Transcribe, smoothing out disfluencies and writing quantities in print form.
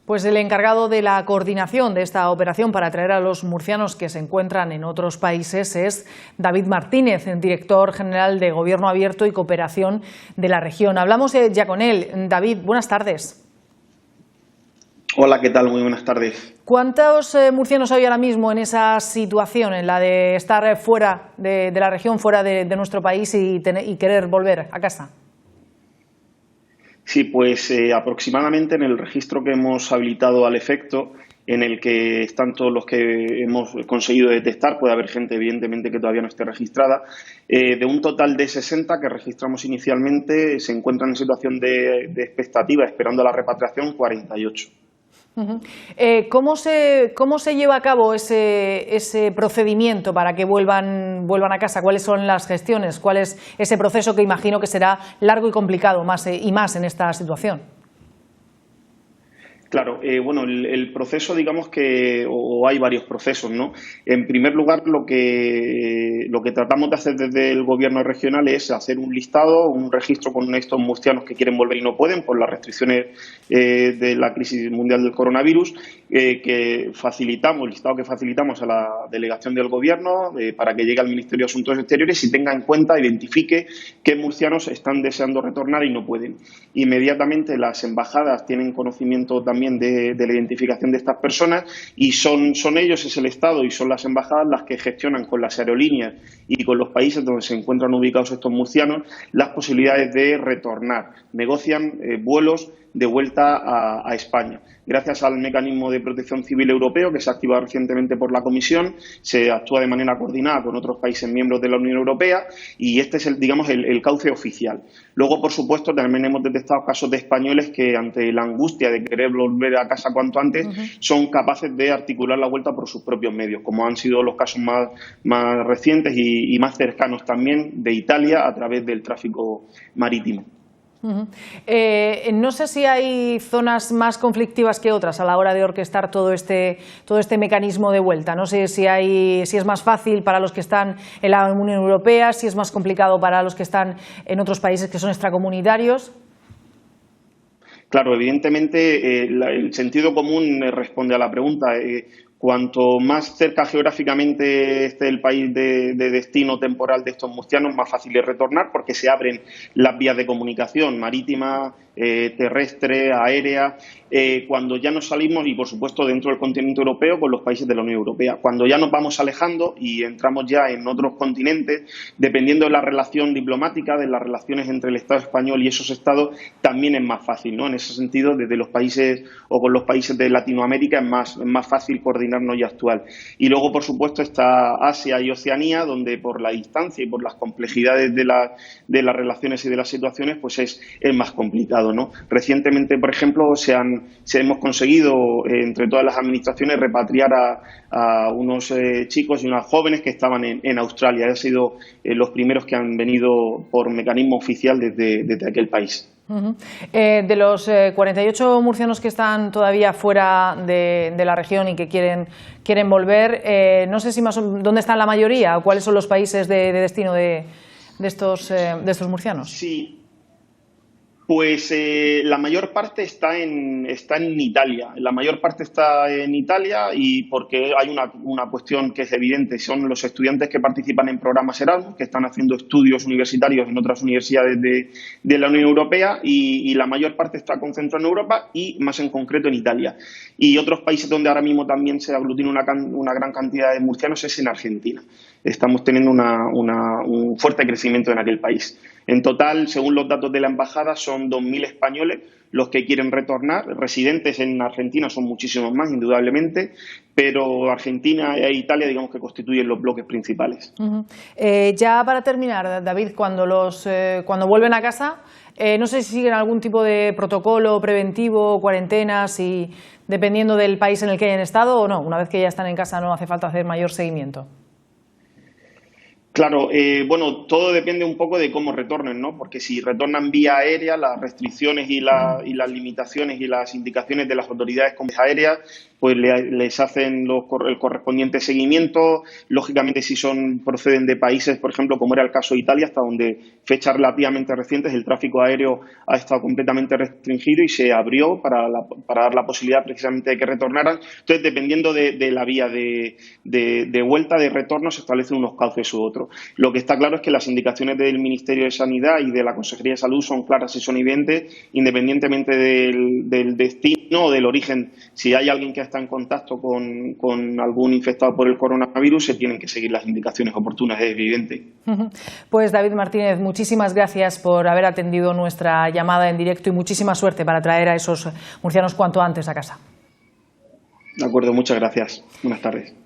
Pues el encargado de la coordinación de esta operación para traer a los murcianos que se encuentran en otros países es David Martínez, el director general de Gobierno Abierto y Cooperación de la región. Hablamos ya con él. David, buenas tardes. Hola, ¿qué tal? Muy buenas tardes. ¿Cuántos murcianos hay ahora mismo en esa situación, en la de estar fuera de la región, fuera de nuestro país y querer volver a casa? Sí, pues aproximadamente en el registro que hemos habilitado al efecto, en el que están todos los que hemos conseguido detectar, puede haber gente evidentemente que todavía no esté registrada, de un total de 60 que registramos inicialmente, se encuentran en situación de expectativa, esperando la repatriación, 48. ¿Cómo se lleva a cabo ese procedimiento para que vuelvan a casa? ¿Cuáles son las gestiones? ¿Cuál es ese proceso que imagino que será largo y complicado más en esta situación? Claro, bueno, el proceso, digamos que, o hay varios procesos, ¿no? En primer lugar, lo que tratamos de hacer desde el gobierno regional es hacer un listado, un registro con estos murcianos que quieren volver y no pueden por las restricciones de la crisis mundial del coronavirus, que facilitamos, el listado que facilitamos a la delegación del gobierno para que llegue al Ministerio de Asuntos Exteriores y tenga en cuenta, identifique qué murcianos están deseando retornar y no pueden. Inmediatamente las embajadas tienen conocimiento también de la identificación de estas personas y son ellos, es el Estado y son las embajadas las que gestionan con las aerolíneas y con los países donde se encuentran ubicados estos murcianos las posibilidades de retornar. Negocian vuelos de vuelta a España. Gracias al mecanismo de protección civil europeo que se ha activado recientemente por la Comisión, se actúa de manera coordinada con otros países miembros de la Unión Europea y este es el cauce oficial. Luego, por supuesto, también hemos detectado casos de españoles que ante la angustia de querer volver a casa cuanto antes son capaces de articular la vuelta por sus propios medios, como han sido los casos más recientes y más cercanos también de Italia a través del tráfico marítimo. No sé si hay zonas más conflictivas que otras a la hora de orquestar todo este mecanismo de vuelta. No sé si es más fácil para los que están en la Unión Europea, si es más complicado para los que están en otros países que son extracomunitarios. Claro, evidentemente el sentido común responde a la pregunta. Cuanto más cerca geográficamente esté el país de destino temporal de estos murcianos, más fácil es retornar porque se abren las vías de comunicación marítima, terrestre, aérea, cuando ya nos salimos y, por supuesto, dentro del continente europeo con los países de la Unión Europea. Cuando ya nos vamos alejando y entramos ya en otros continentes, dependiendo de la relación diplomática, de las relaciones entre el Estado español y esos estados, también es más fácil, ¿no? En ese sentido, desde los países o con los países de Latinoamérica es más fácil coordinarnos y actuar. Y luego, por supuesto, está Asia y Oceanía, donde por la distancia y por las complejidades de las relaciones y de las situaciones, pues es más complicado, ¿no? Recientemente, por ejemplo, hemos conseguido entre todas las administraciones repatriar a unos chicos y unas jóvenes que estaban en Australia. Han sido los primeros que han venido por mecanismo oficial desde aquel país. De los 48 murcianos que están todavía fuera de la región y que quieren volver, no sé si dónde están la mayoría o cuáles son los países de destino de estos murcianos. Sí. Pues la mayor parte está en Italia. La mayor parte está en Italia y porque hay una cuestión que es evidente, son los estudiantes que participan en programas Erasmus, que están haciendo estudios universitarios en otras universidades de la Unión Europea y la mayor parte está concentrada en Europa y más en concreto en Italia. Y otros países donde ahora mismo también se aglutina una gran cantidad de murcianos es en Argentina. Estamos teniendo un fuerte crecimiento en aquel país. En total, según los datos de la embajada, son 2.000 españoles los que quieren retornar. Residentes en Argentina son muchísimos más, indudablemente, pero Argentina e Italia, digamos que constituyen los bloques principales. Ya para terminar, David, cuando vuelven a casa, no sé si siguen algún tipo de protocolo preventivo, cuarentenas, y dependiendo del país en el que hayan estado o no. Una vez que ya están en casa no hace falta hacer mayor seguimiento. Claro, bueno, todo depende un poco de cómo retornen, ¿no? Porque si retornan vía aérea, las restricciones y las limitaciones y las indicaciones de las autoridades aéreas pues les hacen el correspondiente seguimiento. Lógicamente, si proceden de países, por ejemplo, como era el caso de Italia, hasta donde fechas relativamente recientes el tráfico aéreo ha estado completamente restringido y se abrió para dar la posibilidad precisamente de que retornaran. Entonces, dependiendo de la vía de vuelta, de retorno, se establecen unos cauces u otros. Lo que está claro es que las indicaciones del Ministerio de Sanidad y de la Consejería de Salud son claras y son evidentes, independientemente del destino o del origen. Si hay alguien que está en contacto con algún infectado por el coronavirus, se tienen que seguir las indicaciones oportunas, es evidente. Pues David Martínez, muchísimas gracias por haber atendido nuestra llamada en directo y muchísima suerte para traer a esos murcianos cuanto antes a casa. De acuerdo, muchas gracias. Buenas tardes.